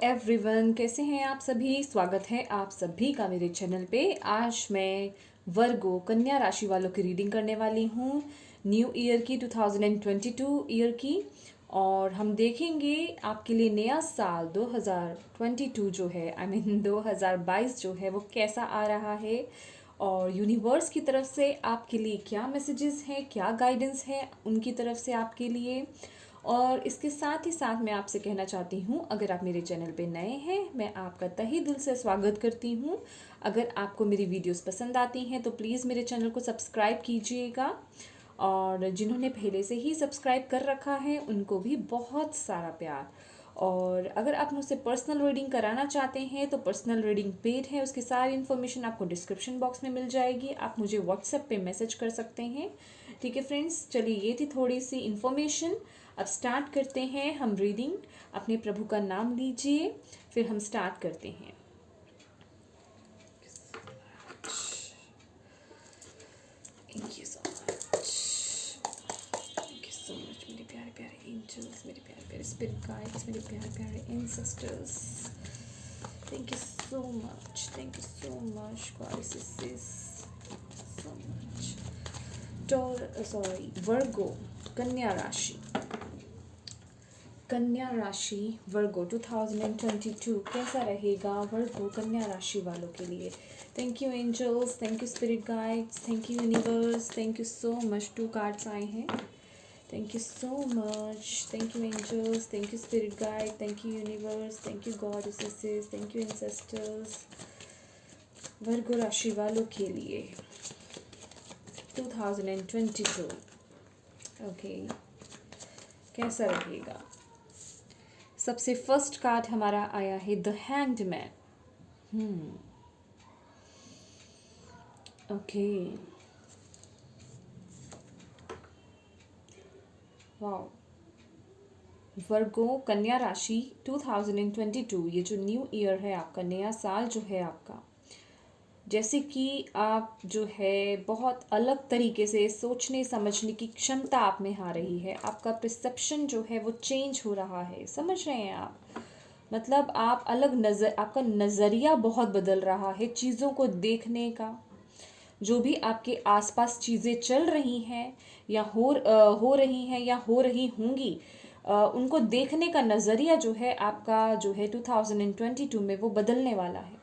Everyone, कैसे हैं आप सभी। स्वागत है आप सभी का मेरे चैनल पे। आज मैं वर्गो कन्या राशि वालों की रीडिंग करने वाली हूँ न्यू ईयर की 2022 ईयर की। और हम देखेंगे आपके लिए नया साल 2022 जो है आई मीन 2022 जो है वो कैसा आ रहा है और यूनिवर्स की तरफ से आपके लिए क्या मैसेजेस हैं, क्या गाइडेंस है उनकी तरफ से आपके लिए। और इसके साथ ही साथ मैं आपसे कहना चाहती हूँ, अगर आप मेरे चैनल पे नए हैं मैं आपका तहे दिल से स्वागत करती हूँ। अगर आपको मेरी वीडियोस पसंद आती हैं तो प्लीज़ मेरे चैनल को सब्सक्राइब कीजिएगा, और जिन्होंने पहले से ही सब्सक्राइब कर रखा है उनको भी बहुत सारा प्यार। और अगर आप मुझसे पर्सनल रीडिंग कराना चाहते हैं तो पर्सनल रीडिंग पेड है, उसकी सारी इन्फॉर्मेशन आपको डिस्क्रिप्शन बॉक्स में मिल जाएगी। आप मुझे व्हाट्सएप पे मैसेज कर सकते हैं। ठीक है फ्रेंड्स, चलिए ये थी थोड़ी सी इन्फॉर्मेशन। अब स्टार्ट करते हैं हम रीडिंग। अपने प्रभु का नाम लीजिए, फिर हम स्टार्ट करते हैं। Thank you so much, thank you so much मेरे प्यारे प्यारे एंजल्स, मेरे प्यारे प्यारे स्पिरिट गाइड्स, मेरे प्यारे प्यारे ancestors. Thank you so much, thank you so much goddesses, so much. Virgo कन्या राशि, कन्या राशि वर्गो 2022 कैसा रहेगा वर्गो कन्या राशि वालों के लिए। Thank you angels, thank you spirit guides, thank you universe, thank you so much. 2 cards आए हैं। Thank you so much, thank you angels, thank you spirit guide, thank you universe, thank you goddesses, thank you ancestors. Virgo राशि वालों के लिए 2022 okay कैसा रहेगा। सबसे first card हमारा आया है the hanged man. Okay, wow. Virgo कन्या राशि 2022, ये जो न्यू ईयर है आपका, नया साल जो है आपका, जैसे कि आप जो है बहुत अलग तरीके से सोचने समझने की क्षमता आप में आ रही है। आपका परसेप्शन जो है वो चेंज हो रहा है, समझ रहे हैं आप। मतलब आप आपका नज़रिया बहुत बदल रहा है चीज़ों को देखने का। जो भी आपके आसपास चीज़ें चल रही हैं या हो रही हैं या हो रही होंगी, उनको देखने का नज़रिया जो है आपका जो है 2022 में वो बदलने वाला है।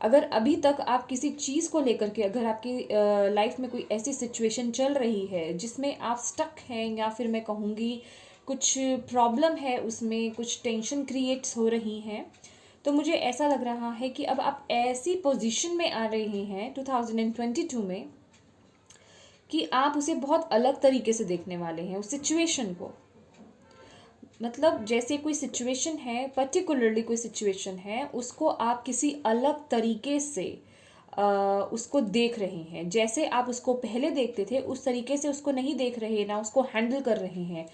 अगर अभी तक आप किसी चीज़ को लेकर के, अगर आपकी लाइफ में कोई ऐसी सिचुएशन चल रही है जिसमें आप स्टक हैं, या फिर मैं कहूँगी कुछ प्रॉब्लम है, उसमें कुछ टेंशन क्रिएट्स हो रही हैं, तो मुझे ऐसा लग रहा है कि अब आप ऐसी पोजीशन में आ रहे हैं 2022 में कि आप उसे बहुत अलग तरीके से देखने वाले हैं उस सिचुएशन को। मतलब जैसे कोई सिचुएशन है, पर्टिकुलरली कोई सिचुएशन है, उसको आप किसी अलग तरीके से उसको देख रहे हैं। जैसे आप उसको पहले देखते थे उस तरीके से उसको नहीं देख रहे, ना उसको हैंडल कर रहे हैं।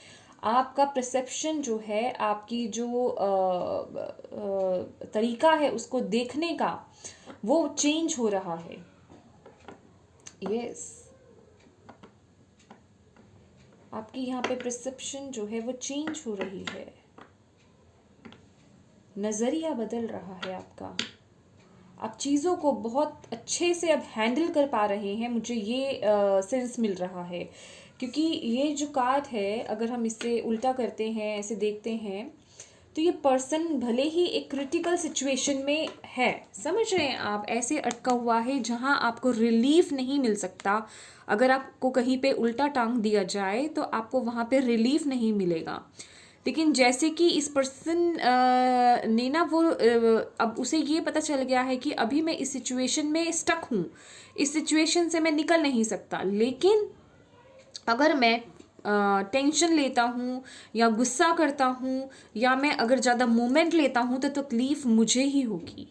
आपका परसेप्शन जो है, आपकी जो तरीका है उसको देखने का, वो चेंज हो रहा है। यस, आपकी यहाँ पे परसेप्शन जो है वो चेंज हो रही है, नज़रिया बदल रहा है आपका। आप चीज़ों को बहुत अच्छे से अब हैंडल कर पा रहे हैं, मुझे ये सेंस मिल रहा है। क्योंकि ये जो कार्ड है, अगर हम इसे उल्टा करते हैं, ऐसे देखते हैं, तो ये पर्सन भले ही एक क्रिटिकल सिचुएशन में है, समझ रहे हैं आप, ऐसे अटका हुआ है जहां आपको रिलीफ नहीं मिल सकता। अगर आपको कहीं पे उल्टा टांग दिया जाए तो आपको वहां पे रिलीफ नहीं मिलेगा। लेकिन जैसे कि इस पर्सन ने ना वो अब उसे ये पता चल गया है कि अभी मैं इस सिचुएशन में स्टक हूँ, इस सिचुएशन से मैं निकल नहीं सकता। लेकिन अगर मैं टेंशन लेता हूँ या गुस्सा करता हूँ, या मैं अगर ज़्यादा मोमेंट लेता हूँ तो तकलीफ़ मुझे ही होगी।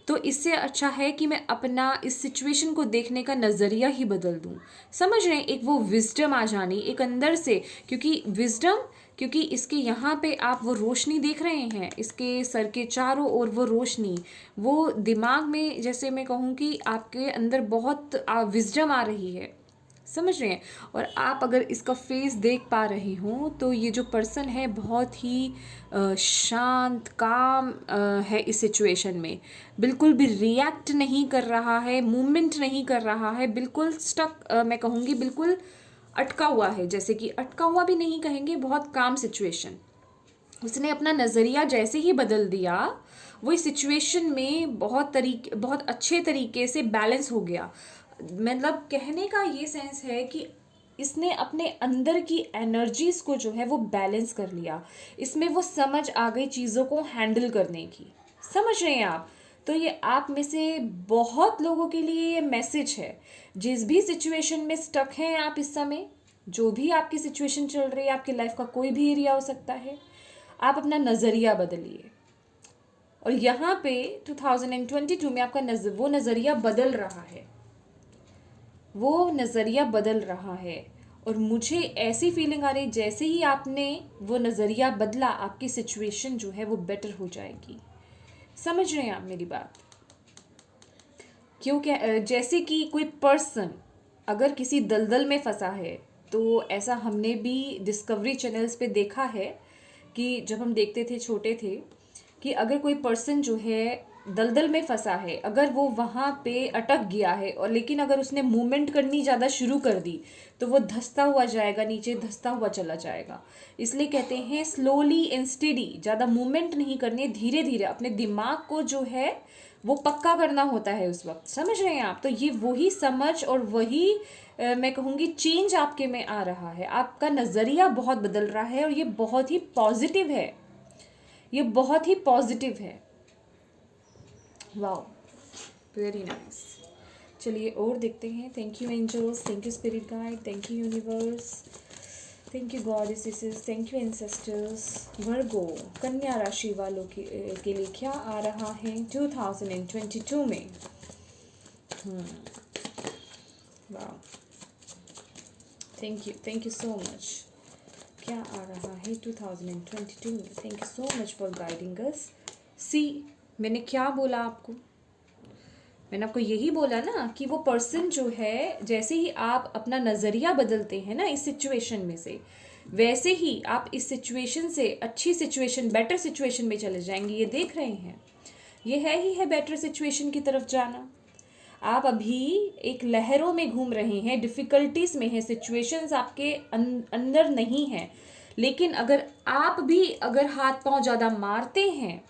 तो इससे अच्छा है कि मैं अपना इस सिचुएशन को देखने का नज़रिया ही बदल दूँ। समझ रहे हैं, एक वो विजडम आ जानी एक अंदर से। क्योंकि इसके यहाँ पे आप वो रोशनी देख रहे हैं, इसके सर के चारों ओर वो रोशनी, वो दिमाग में, जैसे मैं कहूँ कि आपके अंदर बहुत विजडम आ रही है। समझ रहे हैं। और आप अगर इसका फेस देख पा रहे हो तो ये जो पर्सन है बहुत ही शांत काम है इस सिचुएशन में, बिल्कुल भी रिएक्ट नहीं कर रहा है, मूवमेंट नहीं कर रहा है, बिल्कुल स्टक, मैं कहूँगी बिल्कुल अटका हुआ है। जैसे कि अटका हुआ भी नहीं कहेंगे, बहुत काम सिचुएशन। उसने अपना नज़रिया जैसे ही बदल दिया, वो इस सिचुएशन में बहुत अच्छे तरीके से बैलेंस हो गया। मतलब कहने का ये सेंस है कि इसने अपने अंदर की एनर्जीज को जो है वो बैलेंस कर लिया। इसमें वो समझ आ गई चीज़ों को हैंडल करने की। समझ रहे हैं आप? तो ये आप में से बहुत लोगों के लिए ये मैसेज है। जिस भी सिचुएशन में स्टक हैं आप इस समय, जो भी आपकी सिचुएशन चल रही है, आपकी लाइफ का कोई भी एरिया हो सकता है, आप अपना नज़रिया बदलिए। और यहाँ पे 2022 में आपका वो नज़रिया बदल रहा है, वो नज़रिया बदल रहा है। और मुझे ऐसी फीलिंग आ रही है जैसे ही आपने वो नज़रिया बदला, आपकी सिचुएशन जो है वो बेटर हो जाएगी। समझ रहे हैं आप मेरी बात? क्योंकि जैसे कि कोई पर्सन अगर किसी दलदल में फंसा है, तो ऐसा हमने भी डिस्कवरी चैनल्स पे देखा है कि जब हम देखते थे छोटे थे, कि अगर कोई पर्सन जो है दलदल में फंसा है, अगर वो वहाँ पे अटक गया है, और लेकिन अगर उसने मूवमेंट करनी ज़्यादा शुरू कर दी तो वो धंसता हुआ जाएगा, नीचे धंसता हुआ चला जाएगा। इसलिए कहते हैं स्लोली एंड स्टेडी, ज़्यादा मूवमेंट नहीं करनी, धीरे धीरे अपने दिमाग को जो है वो पक्का करना होता है उस वक्त। समझ रहे हैं आप? तो ये वही समझ और वही मैं कहूँगी चेंज आपके में आ रहा है। आपका नज़रिया बहुत बदल रहा है और ये बहुत ही पॉजिटिव है, ये बहुत ही पॉजिटिव है। Wow, very nice. चलिए और देखते हैं। Thank you angels, thank you spirit guide, thank you universe, thank you goddesses, thank you ancestors. Virgo कन्या राशि वालों के लिए क्या आ रहा है 2022 में? Wow, thank you so much. क्या आ रहा है 2022 में? Thank you so much for guiding us. See, मैंने क्या बोला आपको? मैंने आपको यही बोला ना कि वो पर्सन जो है, जैसे ही आप अपना नज़रिया बदलते हैं ना इस सिचुएशन में से, वैसे ही आप इस सिचुएशन से अच्छी सिचुएशन, बेटर सिचुएशन में चले जाएंगे। ये देख रहे हैं, ये है ही है बेटर सिचुएशन की तरफ जाना। आप अभी एक लहरों में घूम रहे हैं, डिफ़िकल्टीज में हैं, सिचुएशंस आपके अंदर नहीं हैं, लेकिन अगर हाथ पांव ज़्यादा मारते हैं,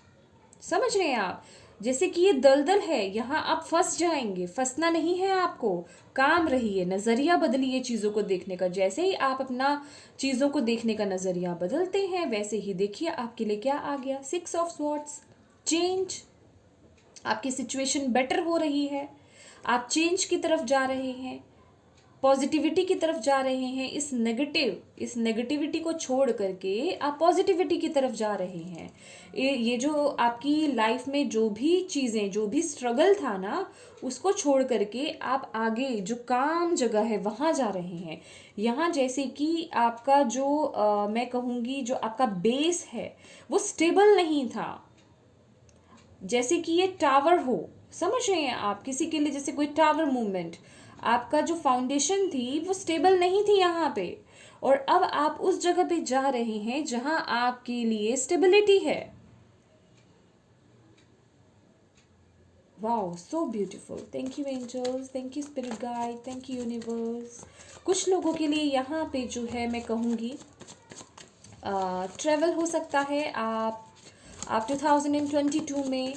समझ रहे हैं आप, जैसे कि ये दलदल है, यहाँ आप फंस जाएंगे। फंसना नहीं है आपको, काम रहिए, नज़रिया बदलिए चीज़ों को देखने का। जैसे ही आप अपना चीज़ों को देखने का नज़रिया बदलते हैं, वैसे ही देखिए आपके लिए क्या आ गया, 6 ऑफ स्वॉर्ड्स, चेंज। आपकी सिचुएशन बेटर हो रही है, आप चेंज की तरफ जा रहे हैं, पॉजिटिविटी की तरफ जा रहे हैं। इस नेगेटिविटी को छोड़ करके आप पॉजिटिविटी की तरफ जा रहे हैं। ये जो आपकी लाइफ में जो भी चीज़ें, जो भी स्ट्रगल था ना, उसको छोड़ करके आप आगे जो काम जगह है वहाँ जा रहे हैं। यहाँ जैसे कि आपका जो मैं कहूँगी जो आपका बेस है वो स्टेबल नहीं था, जैसे कि ये टावर हो। समझ रहे हैं आप? किसी के लिए जैसे कोई टावर मूवमेंट, आपका जो फाउंडेशन थी वो स्टेबल नहीं थी यहाँ पे, और अब आप उस जगह पे जा रहे हैं जहां आपके लिए स्टेबिलिटी है। Wow, so beautiful. Thank you angels, thank you spirit guide, thank you universe. कुछ लोगों के लिए यहाँ पे जो है मैं कहूँगी ट्रैवल हो सकता है। आप 2022 में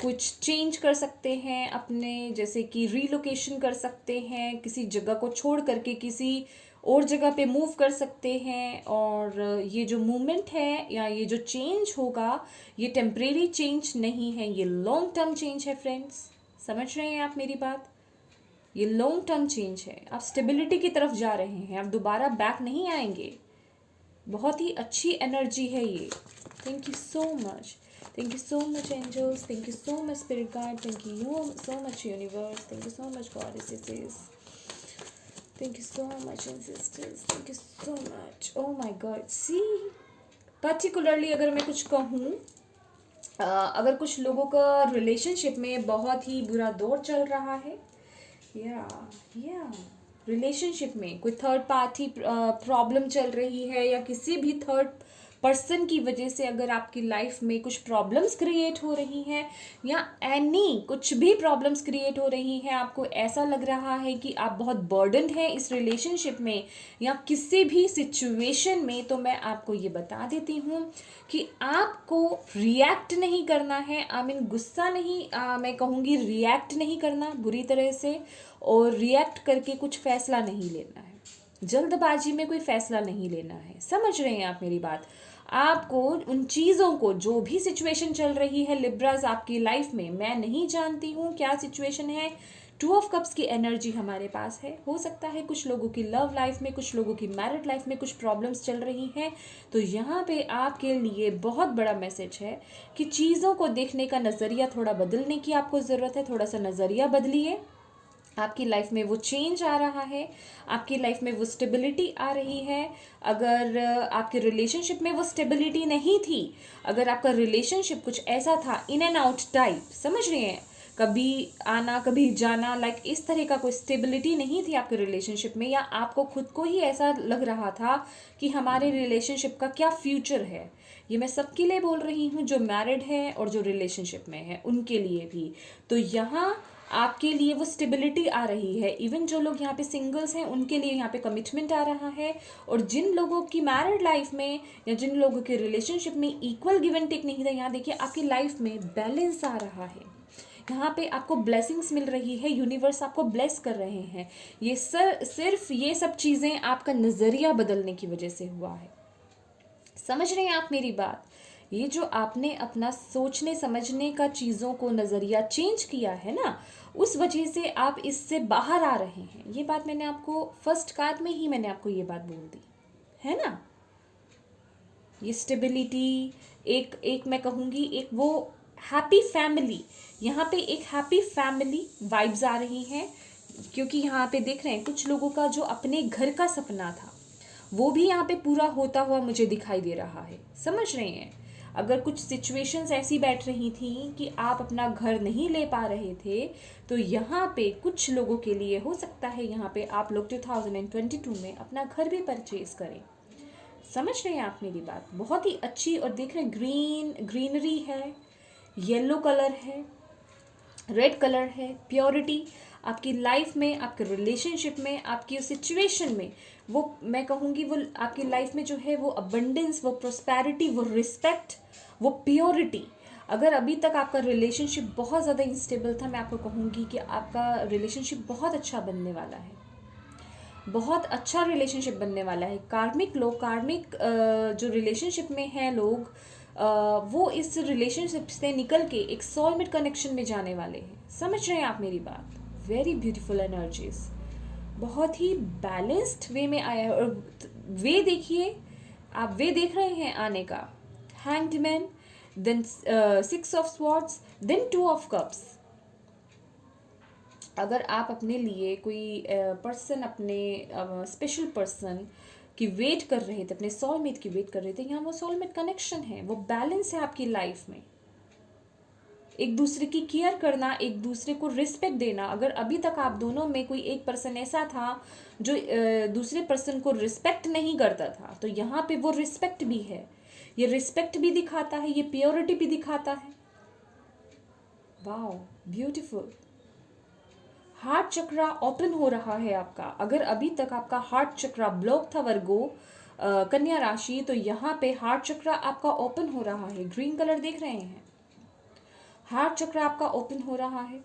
कुछ चेंज कर सकते हैं अपने, जैसे कि रीलोकेशन कर सकते हैं, किसी जगह को छोड़ करके किसी और जगह पे मूव कर सकते हैं। और ये जो मूवमेंट है या ये जो चेंज होगा, ये टेम्परेरी चेंज नहीं है, ये लॉन्ग टर्म चेंज है फ्रेंड्स। समझ रहे हैं आप मेरी बात? ये लॉन्ग टर्म चेंज है, आप स्टेबिलिटी की तरफ जा रहे हैं, आप दोबारा बैक नहीं आएंगे। बहुत ही अच्छी एनर्जी है ये। Thank you so much, thank you so much angels, thank you so much spirit guide, thank you so much universe, thank you so much goddesses, thank you so much ancestors, thank you so much। oh my god, see, particularly अगर मैं कुछ कहूँ, अगर कुछ लोगों का relationship में बहुत ही बुरा दौर चल रहा है, या रिलेशनशिप में कोई थर्ड पार्टी प्रॉब्लम चल रही है, या किसी भी थर्ड पर्सन की वजह से अगर आपकी लाइफ में कुछ प्रॉब्लम्स क्रिएट हो रही हैं, या कुछ भी प्रॉब्लम्स क्रिएट हो रही हैं, आपको ऐसा लग रहा है कि आप बहुत बर्डन हैं इस रिलेशनशिप में या किसी भी सिचुएशन में, तो मैं आपको ये बता देती हूँ कि आपको रिएक्ट नहीं करना है। आई मीन गुस्सा नहीं, मैं कहूँगी रिएक्ट नहीं करना बुरी तरह से, और रिएक्ट करके कुछ फैसला नहीं लेना है, जल्दबाजी में कोई फैसला नहीं लेना है। समझ रहे हैं आप मेरी बात? आपको उन चीज़ों को, जो भी सिचुएशन चल रही है लिब्रास आपकी लाइफ में, मैं नहीं जानती हूँ क्या सिचुएशन है। 2 ऑफ कप्स की एनर्जी हमारे पास है। हो सकता है कुछ लोगों की लव लाइफ में, कुछ लोगों की मैरिड लाइफ में कुछ प्रॉब्लम्स चल रही हैं। तो यहाँ पे आपके लिए बहुत बड़ा मैसेज है कि चीज़ों को देखने का नज़रिया थोड़ा बदलने की आपको ज़रूरत है। थोड़ा सा नज़रिया बदलिए, आपकी लाइफ में वो चेंज आ रहा है, आपकी लाइफ में वो स्टेबिलिटी आ रही है। अगर आपके रिलेशनशिप में वो स्टेबिलिटी नहीं थी, अगर आपका रिलेशनशिप कुछ ऐसा था इन एंड आउट टाइप, समझ रहे हैं, कभी आना कभी जाना, लाइक इस तरह का कोई स्टेबिलिटी नहीं थी आपके रिलेशनशिप में, या आपको खुद को ही ऐसा लग रहा था कि हमारे रिलेशनशिप का क्या फ्यूचर है। ये मैं सबके लिए बोल रही हूँ, जो मैरिड है और जो रिलेशनशिप में है उनके लिए भी। तो यहाँ आपके लिए वो स्टेबिलिटी आ रही है। इवन जो लोग यहाँ पे सिंगल्स हैं उनके लिए यहाँ पे कमिटमेंट आ रहा है, और जिन लोगों की मैरिड लाइफ में या जिन लोगों के रिलेशनशिप में इक्वल गिव एंड टेक नहीं था, यहाँ देखिए आपकी लाइफ में बैलेंस आ रहा है। यहाँ पे आपको ब्लेसिंग्स मिल रही है, यूनिवर्स आपको ब्लेस कर रहे हैं। ये सिर्फ ये सब चीज़ें आपका नज़रिया बदलने की वजह से हुआ है। समझ रहे हैं आप मेरी बात? ये जो आपने अपना सोचने समझने का चीज़ों को नज़रिया चेंज किया है ना, उस वजह से आप इससे बाहर आ रहे हैं। ये बात मैंने आपको फर्स्ट कार्ड में ही मैंने आपको ये बात बोल दी है ना। ये स्टेबिलिटी, एक एक मैं कहूँगी एक वो हैप्पी फैमिली, यहाँ पे एक हैप्पी फैमिली वाइब्स आ रही हैं। क्योंकि यहाँ पे देख रहे हैं कुछ लोगों का जो अपने घर का सपना था वो भी यहाँ पे पूरा होता हुआ मुझे दिखाई दे रहा है। समझ रहे हैं? अगर कुछ सिचुएशंस ऐसी बैठ रही थी कि आप अपना घर नहीं ले पा रहे थे, तो यहाँ पे कुछ लोगों के लिए हो सकता है यहाँ पे आप लोग 2022 में अपना घर भी परचेज करें। समझ रहे हैं आप मेरी बात? बहुत ही अच्छी, और देख रहे हैं ग्रीनरी है, येलो कलर है, रेड कलर है, प्योरिटी आपकी लाइफ में, आपके रिलेशनशिप में, आपकी सिचुएशन में, वो मैं कहूँगी वो आपकी लाइफ में जो है वो अबंडेंस, वो प्रोस्पैरिटी, वो रिस्पेक्ट, वो प्योरिटी। अगर अभी तक आपका रिलेशनशिप बहुत ज़्यादा इंस्टेबल था, मैं आपको कहूँगी कि आपका रिलेशनशिप बहुत अच्छा बनने वाला है, बहुत अच्छा रिलेशनशिप बनने वाला है। कार्मिक जो रिलेशनशिप में हैं लोग, वो इस रिलेशनशिप से निकल के एक सोलमेट कनेक्शन में जाने वाले हैं। समझ रहे हैं आप मेरी बात? वेरी ब्यूटीफुल एनर्जीज, बहुत ही बैलेंस्ड वे में आया है। और वे देखिए, आप वे देख रहे हैं आने का, hanged man, then 6 of swords, then 2 of cups. अगर आप अपने लिए कोई पर्सन, अपने स्पेशल पर्सन की वेट कर रहे थे, अपने सोलमेट की वेट कर रहे थे, यहाँ वो सोलमेट कनेक्शन है, वो बैलेंस है आपकी लाइफ में। एक दूसरे की केयर करना, एक दूसरे को रिस्पेक्ट देना। अगर अभी तक आप दोनों में कोई एक पर्सन ऐसा था जो दूसरे पर्सन को रिस्पेक्ट नहीं करता था, तो यहाँ पे वो रिस्पेक्ट भी है, ये रिस्पेक्ट भी दिखाता है, ये प्योरिटी भी दिखाता है। Wow, beautiful. हार्ट चक्रा ओपन हो रहा है आपका। अगर अभी तक आपका हार्ट चक्रा ब्लॉक था वर्गो, कन्या राशि, तो यहाँ पे हार्ट चक्रा आपका ओपन हो रहा है। ग्रीन कलर देख रहे हैं, हार्ट चक्र आपका ओपन हो रहा है,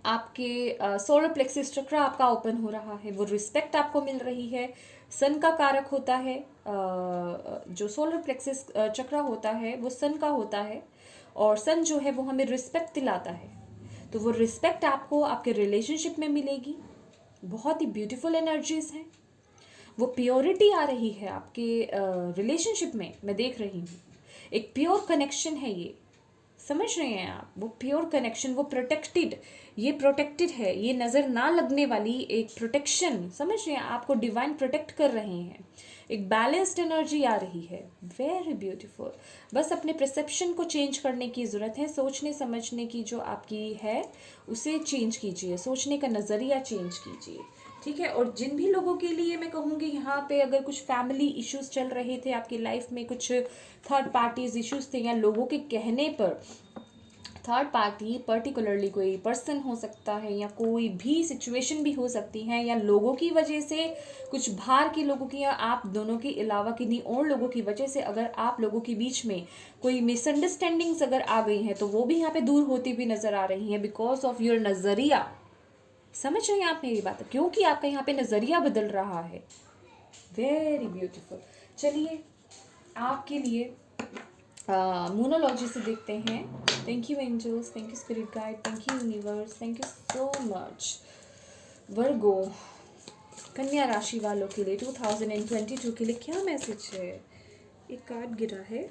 आपके सोलर प्लेक्सिस चक्र आपका ओपन हो रहा है, वो रिस्पेक्ट आपको मिल रही है। सन का कारक होता है, जो सोलर प्लेक्सिस चक्र होता है वो सन का होता है, और सन जो है वो हमें रिस्पेक्ट दिलाता है। तो वो रिस्पेक्ट आपको आपके रिलेशनशिप में मिलेगी। बहुत ही ब्यूटीफुल एनर्जीज हैं, वो प्योरिटी आ रही है आपके रिलेशनशिप में, मैं देख रही हूँ। एक प्योर कनेक्शन है ये, समझ रहे हैं आप? वो प्योर कनेक्शन, वो प्रोटेक्टेड, ये प्रोटेक्टेड है, ये नज़र ना लगने वाली एक प्रोटेक्शन। समझ रहे हैं? आपको डिवाइन प्रोटेक्ट कर रहे हैं, एक बैलेंस्ड एनर्जी आ रही है। Very beautiful. बस अपने परसेप्शन को चेंज करने की ज़रूरत है, सोचने समझने की जो आपकी है उसे चेंज कीजिए, सोचने का नज़रिया चेंज कीजिए। ठीक है। और जिन भी लोगों के लिए मैं कहूँगी यहाँ पे अगर कुछ फैमिली इश्यूज चल रहे थे आपकी लाइफ में, कुछ थर्ड पार्टीज इश्यूज थे, या लोगों के कहने पर थर्ड पार्टी पर्टिकुलरली कोई पर्सन हो सकता है या कोई भी सिचुएशन भी हो सकती है, या लोगों की वजह से, कुछ बाहर के लोगों की या आप दोनों के अलावा किन्हीं और लोगों की वजह से अगर आप लोगों के बीच में कोई मिसअंडरस्टैंडिंग्स अगर आ गई हैं तो वो भी यहाँ पे दूर होती हुई नजर आ रही हैं बिकॉज ऑफ योर नज़रिया। समझ रहे हैं आप मेरी बात? क्योंकि आपका यहाँ पे नज़रिया बदल रहा है। Very beautiful. चलिए आपके लिए मोनोलॉजी से देखते हैं। Thank you angels, thank you spirit guide, thank you universe, thank you so much. Virgo कन्या राशि वालों के लिए 2022 के लिए क्या मैसेज है? एक कार्ड गिरा है,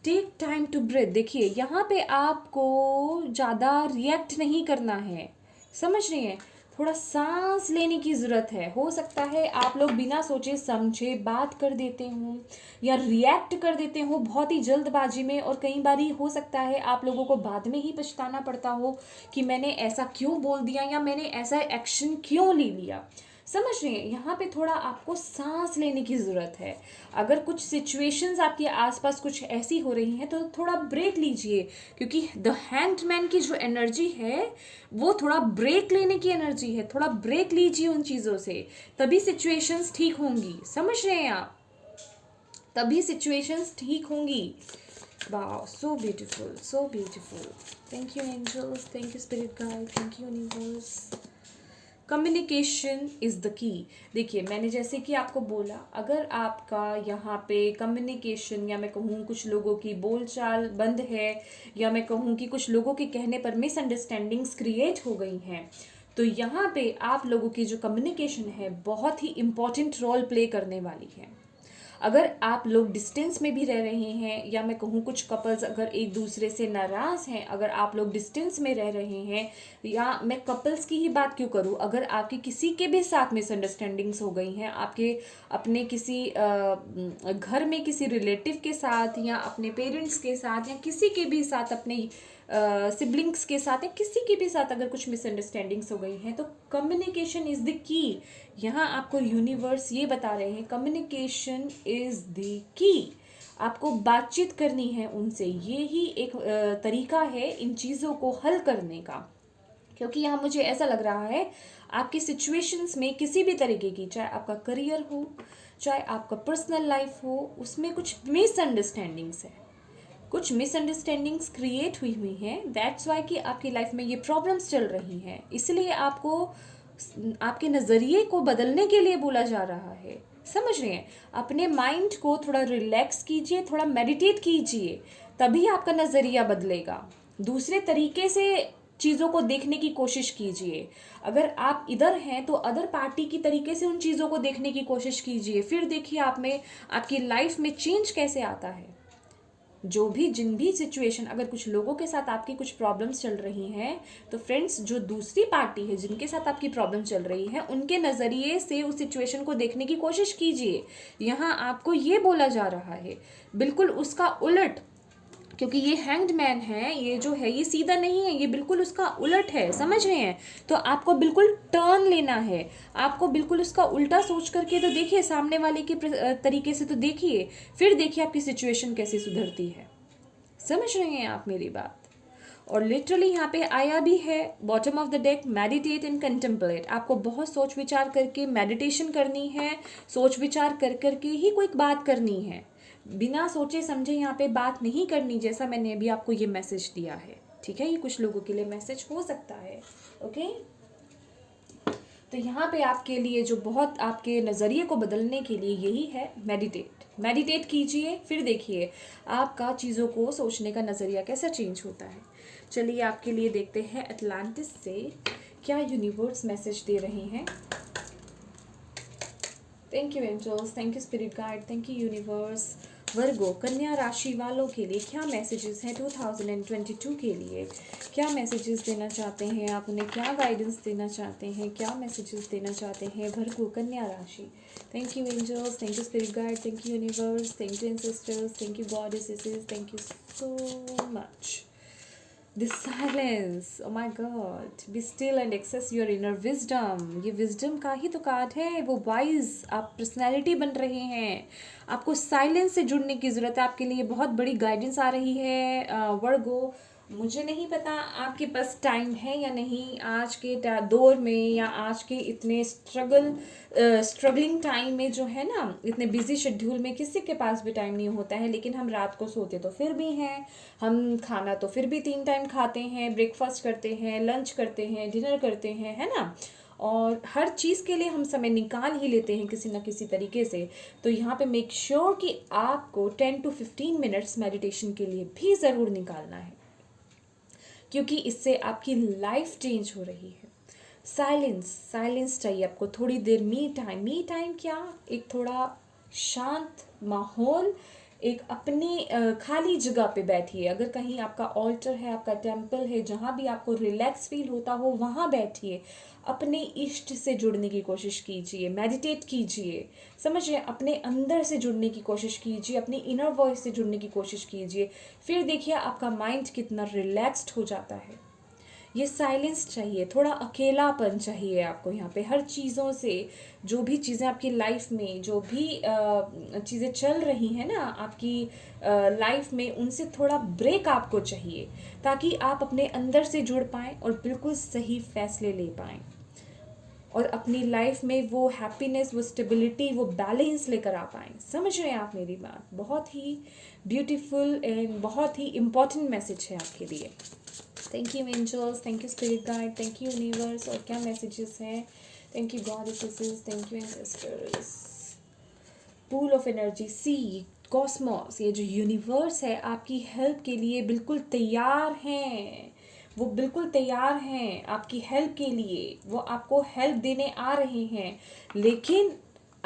टेक टाइम टू ब्रेथ। देखिए यहाँ पे आपको ज़्यादा रिएक्ट नहीं करना है, समझ रही हैं? थोड़ा सांस लेने की ज़रूरत है। हो सकता है आप लोग बिना सोचे समझे बात कर देते हो या रिएक्ट कर देते हो बहुत ही जल्दबाजी में, और कई बारी हो सकता है आप लोगों को बाद में ही पछताना पड़ता हो कि मैंने ऐसा क्यों बोल दिया या मैंने ऐसा एक्शन क्यों ले लिया। समझ रहे हैं? यहाँ पे थोड़ा आपको सांस लेने की ज़रूरत है। अगर कुछ सिचुएशंस आपके आसपास कुछ ऐसी हो रही हैं तो थोड़ा ब्रेक लीजिए, क्योंकि द हैंडमैन की जो एनर्जी है वो थोड़ा ब्रेक लेने की एनर्जी है। थोड़ा ब्रेक लीजिए उन चीज़ों से, तभी सिचुएशंस ठीक होंगी। समझ रहे हैं आप? तभी सिचुएशंस ठीक होंगी। Wow, so beautiful, so beautiful. Thank you angels, thank you spirit guide, thank you universe. Communication is the key. देखिए मैंने जैसे कि आपको बोला, अगर आपका यहाँ पे कम्युनिकेशन, या मैं कहूँ कुछ लोगों की बोलचाल बंद है, या मैं कहूँ कि कुछ लोगों के कहने पर मिसअंडरस्टैंडिंग्स क्रिएट हो गई हैं, तो यहाँ पे आप लोगों की जो कम्युनिकेशन है बहुत ही इम्पॉर्टेंट रोल प्ले करने वाली है। अगर आप लोग डिस्टेंस में भी रह रहे हैं, या मैं कहूँ कुछ कपल्स अगर एक दूसरे से नाराज़ हैं, अगर आप लोग डिस्टेंस में रह रहे हैं, या मैं कपल्स की ही बात क्यों करूँ, अगर आपकी किसी के भी साथ मिसअंडरस्टैंडिंग्स हो गई हैं, आपके अपने किसी घर में किसी रिलेटिव के साथ, या अपने पेरेंट्स के साथ, या किसी के भी साथ, अपने सिबलिंग्स के साथ, या किसी के भी साथ अगर कुछ मिसअंडरस्टैंडिंग्स हो गई हैं, तो कम्युनिकेशन इज़ द की। यहाँ आपको यूनिवर्स ये बता रहे हैं, कम्युनिकेशन इज़ द की। आपको बातचीत करनी है उनसे, ये ही एक तरीका है इन चीज़ों को हल करने का। क्योंकि यहाँ मुझे ऐसा लग रहा है आपकी सिचुएशंस में किसी भी तरीके की, चाहे आपका करियर हो, चाहे आपका पर्सनल लाइफ हो, उसमें कुछ मिसअंडरस्टैंडिंग्स है, कुछ मिसअंडरस्टैंडिंग्स क्रिएट हुई हैं। दैट्स वाई कि आपकी लाइफ में ये प्रॉब्लम्स चल रही हैं। इसलिए आपको आपके नज़रिए को बदलने के लिए बोला जा रहा है। समझ रहे हैं? अपने माइंड को थोड़ा रिलैक्स कीजिए, थोड़ा मेडिटेट कीजिए, तभी आपका नज़रिया बदलेगा। दूसरे तरीके से चीज़ों को देखने की कोशिश कीजिए। अगर आप इधर हैं तो अदर पार्टी की तरीके से उन चीज़ों को देखने की कोशिश कीजिए, फिर देखिए आप में, आपकी लाइफ में चेंज कैसे आता है। जो भी जिन भी सिचुएशन, अगर कुछ लोगों के साथ आपकी कुछ प्रॉब्लम्स चल रही हैं, तो फ्रेंड्स जो दूसरी पार्टी है जिनके साथ आपकी प्रॉब्लम चल रही है, उनके नज़रिए से उस सिचुएशन को देखने की कोशिश कीजिए। यहाँ आपको ये बोला जा रहा है, बिल्कुल उसका उलट, क्योंकि ये हैंग्ड मैन है, ये जो है ये सीधा नहीं है, ये बिल्कुल उसका उलट है। समझ रहे हैं? तो आपको बिल्कुल टर्न लेना है, आपको बिल्कुल उसका उल्टा सोच करके तो देखिए, सामने वाले के तरीके से तो देखिए, फिर देखिए आपकी सिचुएशन कैसे सुधरती है। समझ रहे हैं आप मेरी बात? और लिटरली यहाँ पे आया भी है bottom of the deck, meditate and contemplate. आपको बहुत सोच विचार करके मेडिटेशन करनी है, सोच विचार कर करके ही कोई बात करनी है, बिना सोचे समझे यहाँ पे बात नहीं करनी, जैसा मैंने अभी आपको ये मैसेज दिया है। ठीक है? ये कुछ लोगों के लिए मैसेज हो सकता है। ओके, तो यहाँ पे आपके लिए जो बहुत आपके नज़रिए को बदलने के लिए यही है, मेडिटेट कीजिए, फिर देखिए आपका चीज़ों को सोचने का नज़रिया कैसा चेंज होता है। चलिए आपके लिए देखते हैं अटलांटिस से क्या यूनिवर्स मैसेज दे रहे हैं। Thank you angels, thank you spirit guide, thank you universe. Virgo कन्या राशि वालों के लिए क्या मैसेजेस हैं 2022 के लिए? क्या मैसेजेस देना चाहते हैं आप उन्हें? क्या गाइडेंस देना चाहते हैं? क्या मैसेजेस देना चाहते हैं वर्गो कन्या राशि? Thank you angels, thank you spirit guide, thank you universe, thank you ancestors, thank you goddesses, thank you so much. This silence, oh my god, be still and access your inner wisdom. ये wisdom का ही तो card है, वो wise आप personality बन रहे हैं। आपको साइलेंस से जुड़ने की ज़रूरत है, आपके लिए बहुत बड़ी गाइडेंस आ रही है वर्गो। मुझे नहीं पता आपके पास टाइम है या नहीं आज के दौर में, या आज के इतने स्ट्रगलिंग टाइम में जो है ना, इतने बिजी शेड्यूल में किसी के पास भी टाइम नहीं होता है। लेकिन हम रात को सोते तो फिर भी हैं, हम खाना तो फिर भी 3 टाइम खाते हैं, ब्रेकफास्ट करते हैं, लंच करते हैं, डिनर करते हैं, है ना। और हर चीज़ के लिए हम समय निकाल ही लेते हैं किसी ना किसी तरीके से। तो यहाँ पे मेक श्योर कि आपको 10 to 15 मिनट्स मेडिटेशन के लिए भी ज़रूर निकालना है, क्योंकि इससे आपकी लाइफ चेंज हो रही है। साइलेंस, साइलेंस चाहिए आपको, थोड़ी देर मी टाइम क्या, एक थोड़ा शांत माहौल, एक अपनी खाली जगह पे बैठिए। अगर कहीं आपका ऑल्टर है, आपका टेम्पल है, जहाँ भी आपको रिलैक्स फील होता हो वहाँ बैठिए। अपने इष्ट से जुड़ने की कोशिश कीजिए, मेडिटेट कीजिए, समझ रहे हैं, अपने अंदर से जुड़ने की कोशिश कीजिए, अपनी इनर वॉइस से जुड़ने की कोशिश कीजिए। फिर देखिए आपका माइंड कितना रिलैक्स्ड हो जाता है। ये साइलेंस चाहिए, थोड़ा अकेलापन चाहिए आपको यहाँ पे। हर चीज़ों से, जो भी चीज़ें आपकी लाइफ में, जो भी चीज़ें चल रही हैं ना आपकी लाइफ में, उनसे थोड़ा ब्रेक आपको चाहिए, ताकि आप अपने अंदर से जुड़ पाएँ और बिल्कुल सही फैसले ले पाएँ, और अपनी लाइफ में वो हैप्पीनेस, वो स्टेबिलिटी, वो बैलेंस लेकर आ पाएँ। समझ रहे हैं आप मेरी बात? बहुत ही ब्यूटीफुल एंड बहुत ही इम्पॉर्टेंट मैसेज है आपके लिए। Thank you angels, thank you spirit guide, thank you universe. और क्या मैसेजेस हैं? Thank you goddesses, thank you ancestors. Pool of energy, see, cosmos, ये जो यूनिवर्स है आपकी हेल्प के लिए बिल्कुल तैयार हैं। वो बिल्कुल तैयार हैं आपकी हेल्प के लिए, वो आपको हेल्प देने आ रहे हैं। लेकिन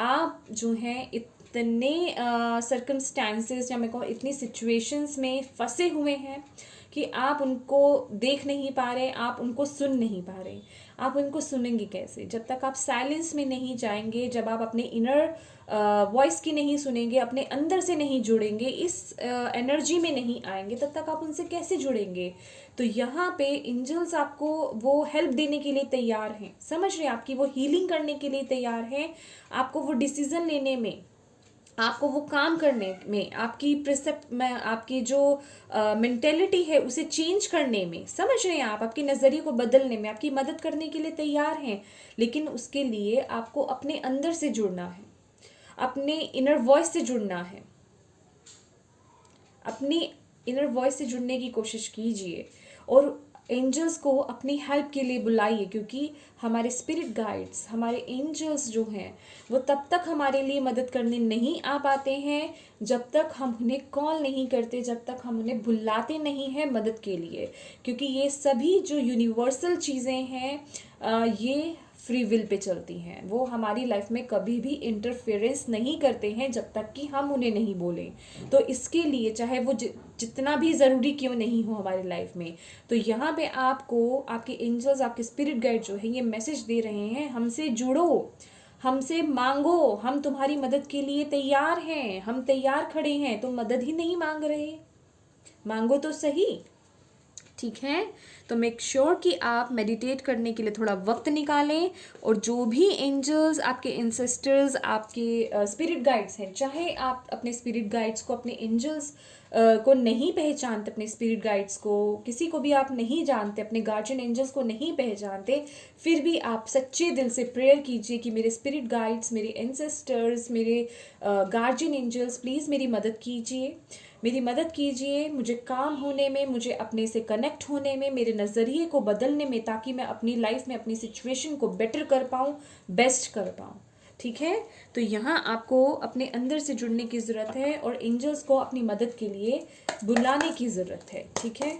आप जो हैं इतने सर्कमस्टांसेस, या मैं कहूँ इतनी सिचुएशंस में फंसे हुए हैं कि आप उनको देख नहीं पा रहे, आप उनको सुन नहीं पा रहे। आप उनको सुनेंगे कैसे? जब तक आप साइलेंस में नहीं जाएंगे, जब आप अपने इनर वॉइस की नहीं सुनेंगे, अपने अंदर से नहीं जुड़ेंगे, इस एनर्जी में नहीं आएंगे, तब तक आप उनसे कैसे जुड़ेंगे? तो यहाँ पे एंजल्स आपको वो हेल्प देने के लिए तैयार हैं, समझ रहे हैं, आपकी वो हीलिंग करने के लिए तैयार हैं, आपको वो डिसीजन लेने में, आपको वो काम करने में, आपकी प्रिसेप्ट में, आपकी जो मेंटेलिटी है उसे चेंज करने में, समझ रहे हैं आप, आपके नज़रिए को बदलने में आपकी मदद करने के लिए तैयार हैं। लेकिन उसके लिए आपको अपने अंदर से जुड़ना है, अपने इनर वॉइस से जुड़ना है, अपनी इनर वॉइस से जुड़ने की कोशिश कीजिए, और एंजल्स को अपनी हेल्प के लिए बुलाइए, क्योंकि हमारे स्पिरिट गाइड्स, हमारे एंजल्स जो हैं, वो तब तक हमारे लिए मदद करने नहीं आ पाते हैं जब तक हम उन्हें कॉल नहीं करते, जब तक हम उन्हें बुलाते नहीं हैं मदद के लिए। क्योंकि ये सभी जो यूनिवर्सल चीज़ें हैं, ये फ्री विल पे चलती हैं। वो हमारी लाइफ में कभी भी इंटरफेरेंस नहीं करते हैं जब तक कि हम उन्हें नहीं बोलें। तो इसके लिए चाहे वो जितना भी ज़रूरी क्यों नहीं हो हमारी लाइफ में, तो यहाँ पे आपको आपके एंजल्स, आपके स्पिरिट गाइड जो है, ये मैसेज दे रहे हैं, हमसे जुड़ो, हमसे मांगो, हम तुम्हारी मदद के लिए तैयार हैं, हम तैयार खड़े हैं। तो मदद ही नहीं मांग रहे, मांगो तो सही, ठीक है। तो मेक श्योर कि आप मेडिटेट करने के लिए थोड़ा वक्त निकालें, और जो भी एंजल्स, आपके इंसेस्टर्स, आपके स्पिरिट गाइड्स हैं, चाहे आप अपने स्पिरिट गाइड्स को, अपने एंजल्स को नहीं पहचानते, अपने स्पिरिट गाइड्स को, किसी को भी आप नहीं जानते, अपने गार्जियन एंजल्स को नहीं पहचानते, फिर भी आप सच्चे दिल से प्रेयर कीजिए कि मेरे स्पिरिट गाइड्स, मेरे एंसेस्टर्स, मेरे गार्जियन एंजल्स, प्लीज़ मेरी मदद कीजिए, मेरी मदद कीजिए मुझे काम होने में, मुझे अपने से कनेक्ट होने में, मेरे नज़रिए को बदलने में, ताकि मैं अपनी लाइफ में अपनी सिचुएशन को बेटर कर पाऊँ, बेस्ट कर पाऊँ। ठीक है। तो यहाँ आपको अपने अंदर से जुड़ने की ज़रूरत है, और एंजल्स को अपनी मदद के लिए बुलाने की ज़रूरत है। ठीक है,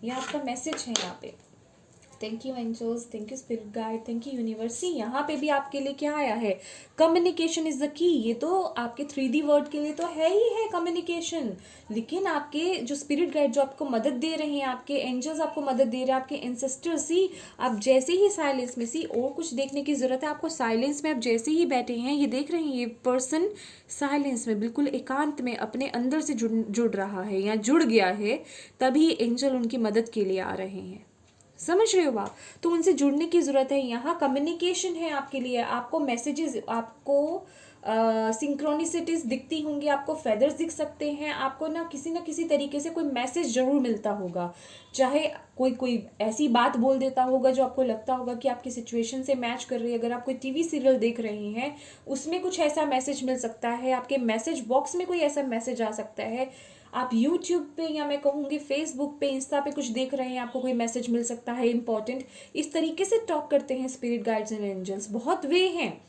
ये आपका मैसेज है यहाँ पे। Thank you angels, thank you spirit guide, thank you universe. See यहाँ पे भी आपके लिए क्या आया है, कम्युनिकेशन इज द की। ये तो आपके 3D वर्ड के लिए तो है ही है कम्युनिकेशन, लेकिन आपके जो स्पिरिट गाइड जो आपको मदद दे रहे हैं, आपके एंजल्स आपको मदद दे रहे हैं, आपके एंसेस्टर्स, सी आप जैसे ही साइलेंस में, सी और कुछ देखने की जरूरत है आपको, साइलेंस में आप जैसे ही बैठे हैं, ये देख रहे हैं ये पर्सन साइलेंस में बिल्कुल एकांत में अपने अंदर से जुड़ रहा है या जुड़ गया है, तभी एंजल उनकी मदद के लिए आ रहे हैं। समझ रहे हो आप? तो उनसे जुड़ने की ज़रूरत है। यहाँ कम्युनिकेशन है आपके लिए, आपको मैसेजेस, आपको सिंक्रोनिसिटीज दिखती होंगी, आपको फेदर्स दिख सकते हैं, आपको ना किसी तरीके से कोई मैसेज जरूर मिलता होगा, चाहे कोई ऐसी बात बोल देता होगा जो आपको लगता होगा कि आपकी सिचुएशन से मैच कर रही है। अगर आप कोई टीवी सीरियल देख रहे हैं, उसमें कुछ ऐसा मैसेज मिल सकता है, आपके मैसेज बॉक्स में कोई ऐसा मैसेज आ सकता है, आप YouTube पे या मैं कहूँगी फेसबुक पे, इंस्टा पे कुछ देख रहे हैं, आपको कोई मैसेज मिल सकता है इंपॉर्टेंट। इस तरीके से टॉक करते हैं स्पिरिट गाइड्स एंड एंजल्स। बहुत वे हैं,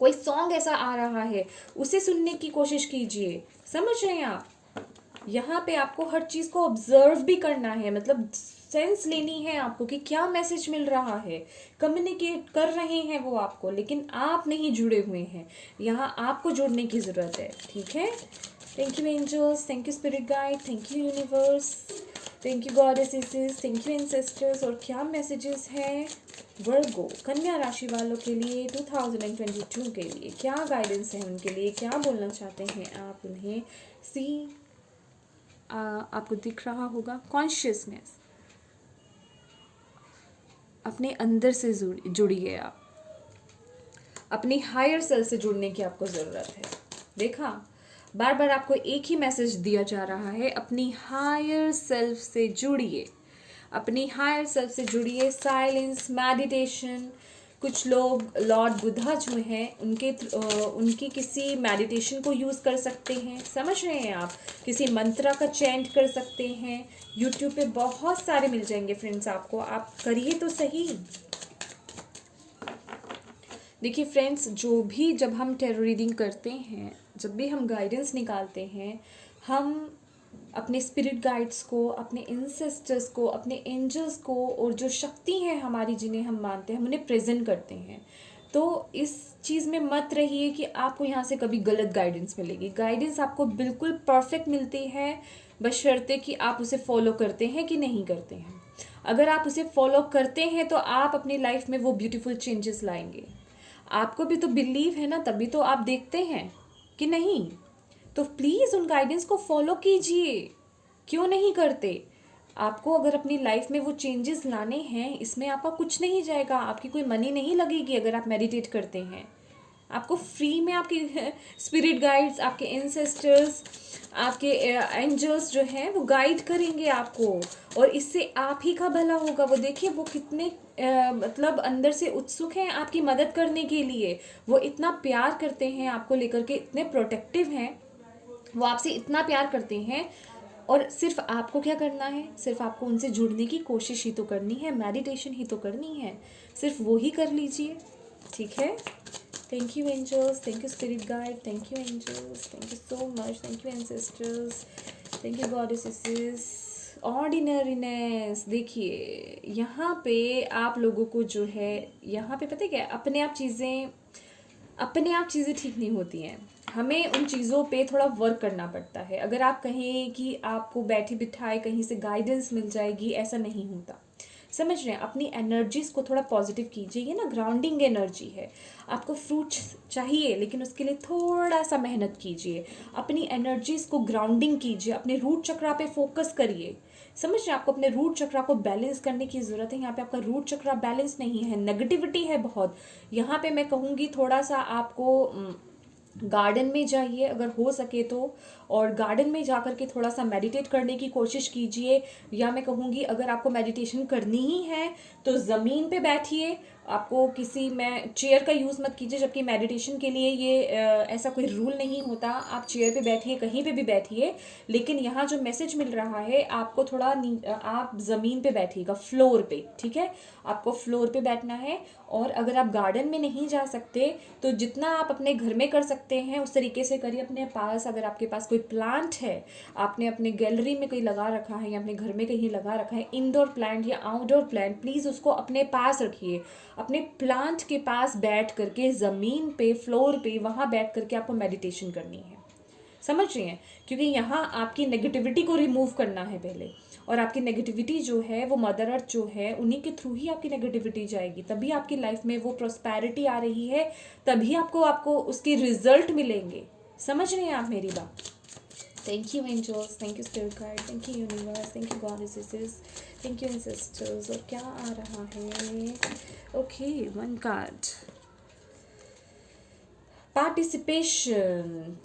कोई सॉन्ग ऐसा आ रहा है, उसे सुनने की कोशिश कीजिए। समझ रहे हैं आप? यहाँ पे आपको हर चीज़ को ऑब्जर्व भी करना है, मतलब सेंस लेनी है आपको कि क्या मैसेज मिल रहा है, कम्युनिकेट कर रहे हैं वो आपको, लेकिन आप नहीं जुड़े हुए हैं। यहाँ आपको जुड़ने की ज़रूरत है, ठीक है? Thank you angels, thank you spirit guide, thank you universe, thank you goddesses, thank you ancestors. और क्या मैसेजेस हैं वर्गो कन्या राशि वालों के लिए 2022 के लिए, क्या गाइडेंस है उनके लिए, क्या बोलना चाहते हैं आप उन्हें? सी आपको दिख रहा होगा कॉन्शियसनेस, अपने अंदर से जुड़िए आप, अपनी हायर सेल्फ से जुड़ने की आपको ज़रूरत है। देखा, बार बार आपको एक ही मैसेज दिया जा रहा है, अपनी हायर सेल्फ से जुड़िए, अपनी हायर सेल्फ से जुड़िए। साइलेंस, मेडिटेशन, कुछ लोग लॉर्ड बुद्धा जो हैं उनकी किसी मेडिटेशन को यूज़ कर सकते हैं। समझ रहे हैं आप? किसी मंत्रा का चैंट कर सकते हैं। यूट्यूब पे बहुत सारे मिल जाएंगे फ्रेंड्स आपको, आप करिए तो सही। देखिए फ्रेंड्स, जब हम टेरो रीडिंग करते हैं, जब भी हम गाइडेंस निकालते हैं, हम अपने स्पिरिट गाइड्स को, अपने इंसेस्टर्स को, अपने एंजल्स को और जो शक्ति है हमारी जिन्हें हम मानते हैं, हम उन्हें प्रेजेंट करते हैं। तो इस चीज़ में मत रहिए कि आपको यहाँ से कभी गलत गाइडेंस मिलेगी। गाइडेंस आपको बिल्कुल परफेक्ट मिलती है, बशर्ते कि आप उसे फॉलो करते हैं कि नहीं करते हैं। अगर आप उसे फॉलो करते हैं तो आप अपनी लाइफ में वो ब्यूटीफुल चेंजेस लाएंगे। आपको भी तो बिलीव है ना, तभी तो आप देखते हैं कि नहीं। तो प्लीज़ उन गाइडेंस को फॉलो कीजिए। क्यों नहीं करते? आपको अगर अपनी लाइफ में वो चेंजेस लाने हैं, इसमें आपका कुछ नहीं जाएगा, आपकी कोई मनी नहीं लगेगी। अगर आप मेडिटेट करते हैं, आपको फ्री में आपके स्पिरिट गाइड्स, आपके एंसेस्टर्स, आपके एंजल्स जो हैं वो गाइड करेंगे आपको, और इससे आप ही का भला होगा। वो देखिए वो कितने मतलब अंदर से उत्सुक हैं आपकी मदद करने के लिए। वो इतना प्यार करते हैं आपको लेकर के, इतने प्रोटेक्टिव हैं, वो आपसे इतना प्यार करते हैं। और सिर्फ आपको क्या करना है, सिर्फ आपको उनसे जुड़ने की कोशिश ही तो करनी है, मेडिटेशन ही तो करनी है, सिर्फ वो ही कर लीजिए, ठीक है? Thank you angels, thank you spirit guide, thank you angels, thank you so much, thank you ancestors, thank you goddesses. Ordinariness, देखिए यहाँ पे आप लोगों को जो है, यहाँ पे पता है क्या, अपने आप चीज़ें ठीक नहीं होती हैं, हमें उन चीज़ों पे थोड़ा वर्क करना पड़ता है। अगर आप कहें कि आपको बैठे बिठाए कहीं से गाइडेंस मिल जाएगी, ऐसा नहीं होता। समझ रहे हैं? अपनी एनर्जीज को थोड़ा पॉजिटिव कीजिए। ये ना ग्राउंडिंग एनर्जी है, आपको फ्रूट्स चाहिए, लेकिन उसके लिए थोड़ा सा मेहनत कीजिए। अपनी एनर्जीज को ग्राउंडिंग कीजिए, अपने रूट चक्रा पे फोकस करिए। समझ रहे हैं? आपको अपने रूट चक्रा को बैलेंस करने की ज़रूरत है। यहाँ पे आपका रूट चक्रा बैलेंस नहीं है, नेगेटिविटी है बहुत। यहाँ पे मैं कहूँगी थोड़ा सा आपको गार्डन में जाइए अगर हो सके तो, और गार्डन में जा कर के थोड़ा सा मेडिटेट करने की कोशिश कीजिए। या मैं कहूँगी अगर आपको मेडिटेशन करनी ही है तो ज़मीन पे बैठिए आपको किसी में चेयर का यूज़ मत कीजिए, जबकि मेडिटेशन के लिए ये ऐसा कोई रूल नहीं होता। आप चेयर पे बैठिए, कहीं पे भी बैठिए, लेकिन यहाँ जो मैसेज मिल रहा है आपको थोड़ा आप ज़मीन पे बैठिएगा, फ्लोर पे, ठीक है। आपको फ्लोर पे बैठना है। और अगर आप गार्डन में नहीं जा सकते तो जितना आप अपने घर में कर सकते हैं उस तरीके से करिए। अपने पास अगर आपके पास कोई प्लांट है, आपने अपने गैलरी में कहीं लगा रखा है या अपने घर में कहीं लगा रखा है, इंडोर प्लांट या आउटडोर प्लांट, प्लीज़ उसको अपने पास रखिए। अपने प्लांट के पास बैठ करके, ज़मीन पे, फ्लोर पे, वहाँ बैठ करके आपको मेडिटेशन करनी है। समझ रही हैं? क्योंकि यहाँ आपकी नेगेटिविटी को रिमूव करना है पहले, और आपकी नेगेटिविटी जो है वो मदर अर्थ जो है उन्हीं के थ्रू ही आपकी नेगेटिविटी जाएगी, तभी आपकी लाइफ में वो प्रॉस्पेरिटी आ रही है, तभी आपको उसके रिजल्ट मिलेंगे। समझ रहे हैं आप मेरी बात? Thank you angels, thank you spirit guide, thank you universe, thank you goddesses, thank you ancestors. और क्या आ रहा है? Okay, one card, participation,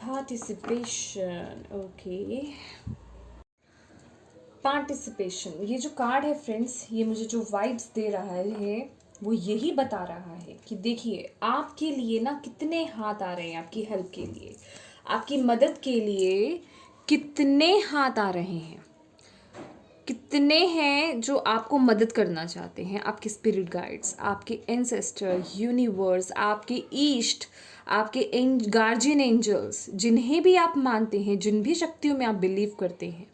okay, participation. ये जो कार्ड है फ्रेंड्स, ये मुझे जो वाइब्स दे रहा है वो यही बता रहा है कि देखिए आपके लिए ना कितने हाथ आ रहे हैं, आपकी हेल्प के लिए, आपकी मदद के लिए कितने हाथ आ रहे हैं, कितने हैं जो आपको मदद करना चाहते हैं। आपके स्पिरिट गाइड्स, आपके एंसेस्टर, यूनिवर्स, आपके ईस्ट, आपके गार्जियन एंजल्स, जिन्हें भी आप मानते हैं, जिन भी शक्तियों में आप बिलीव करते हैं,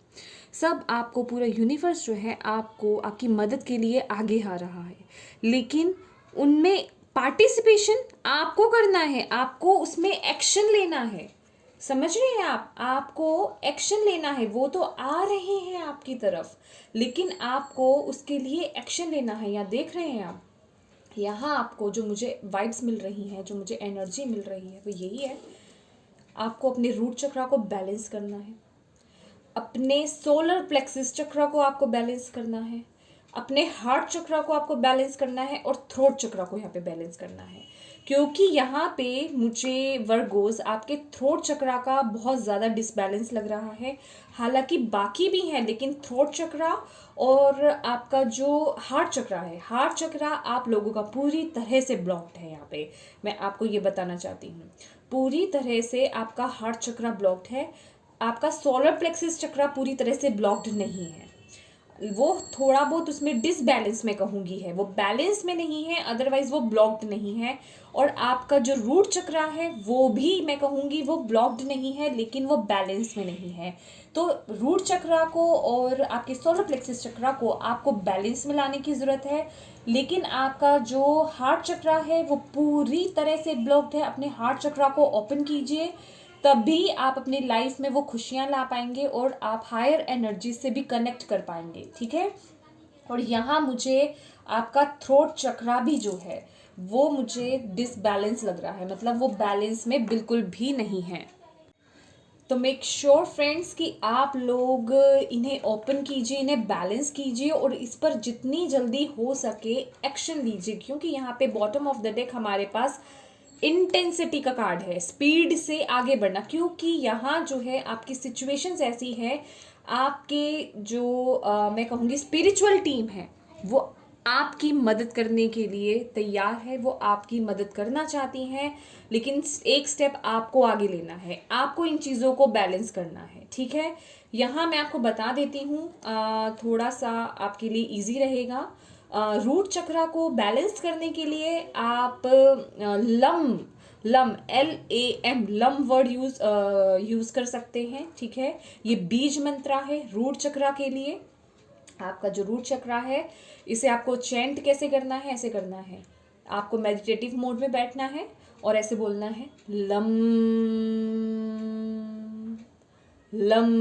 सब आपको, पूरा यूनिवर्स जो है आपको आपकी मदद के लिए आगे आ रहा है। लेकिन उनमें पार्टिसिपेशन आपको करना है, आपको उसमें एक्शन लेना है। समझ रहे हैं आप? आपको एक्शन लेना है। वो तो आ रहे हैं आपकी तरफ, लेकिन आपको उसके लिए एक्शन लेना है। यहाँ देख रहे हैं आप, यहाँ आपको जो मुझे वाइब्स मिल रही हैं, जो मुझे एनर्जी मिल रही है, वो यही है। आपको अपने रूट चक्रा को बैलेंस करना है, अपने सोलर प्लेक्सिस चक्रा को आपको बैलेंस करना है, अपने हार्ट चक्रा को आपको बैलेंस करना है, और थ्रोट चक्रा को यहाँ पे बैलेंस करना है। क्योंकि यहाँ पे मुझे वर्गोस आपके थ्रोट चक्रा का बहुत ज़्यादा डिसबैलेंस लग रहा है। हालांकि बाकी भी हैं, लेकिन थ्रोट चक्रा और आपका जो हार्ट चक्रा है, हार्ट चक्रा आप लोगों का पूरी तरह से ब्लॉक्ड है। यहाँ पे मैं आपको ये बताना चाहती हूँ, पूरी तरह से आपका हार्ट चक्रा ब्लॉक्ड है। आपका सोलर प्लेक्सिस चक्रा पूरी तरह से ब्लॉक्ड नहीं है, वो थोड़ा बहुत उसमें डिसबैलेंस में कहूँगी है, वो बैलेंस में नहीं है, अदरवाइज वो ब्लॉक्ड नहीं है। और आपका जो रूट चक्रा है वो भी मैं कहूँगी वो ब्लॉक्ड नहीं है, लेकिन वो बैलेंस में नहीं है। तो रूट चक्रा को और आपके सोलर प्लेक्सिस चक्रा को आपको बैलेंस में लाने की ज़रूरत है। लेकिन आपका जो हार्ट चक्रा है वो पूरी तरह से ब्लॉक्ड है। अपने हार्ट चक्रा को ओपन कीजिए, तभी आप अपनी लाइफ में वो खुशियाँ ला पाएंगे और आप हायर एनर्जी से भी कनेक्ट कर पाएंगे, ठीक है। और यहाँ मुझे आपका थ्रोट चक्रा भी जो है वो मुझे डिसबैलेंस लग रहा है, मतलब वो बैलेंस में बिल्कुल भी नहीं है। तो मेक श्योर फ्रेंड्स कि आप लोग इन्हें ओपन कीजिए, इन्हें बैलेंस कीजिए, और इस पर जितनी जल्दी हो सके एक्शन लीजिए। क्योंकि यहाँ पे बॉटम ऑफ द डेक हमारे पास इंटेंसिटी का कार्ड है, स्पीड से आगे बढ़ना। क्योंकि यहाँ जो है आपकी सिचुएशंस ऐसी है, आपके जो मैं कहूँगी स्पिरिचुअल टीम है वो आपकी मदद करने के लिए तैयार है, वो आपकी मदद करना चाहती हैं, लेकिन एक स्टेप आपको आगे लेना है, आपको इन चीज़ों को बैलेंस करना है, ठीक है। यहाँ मैं आपको बता देती हूँ, थोड़ा सा आपके लिए इजी रहेगा। रूट चक्रा को बैलेंस करने के लिए आप lump LAM lump word use कर सकते हैं, ठीक है। ये बीज मंत्रा है रूट चक्रा के लिए। आपका जो रूट चक्रा है इसे आपको चैंट कैसे करना है, ऐसे करना है, आपको मेडिटेटिव मोड में बैठना है और ऐसे बोलना है लम लम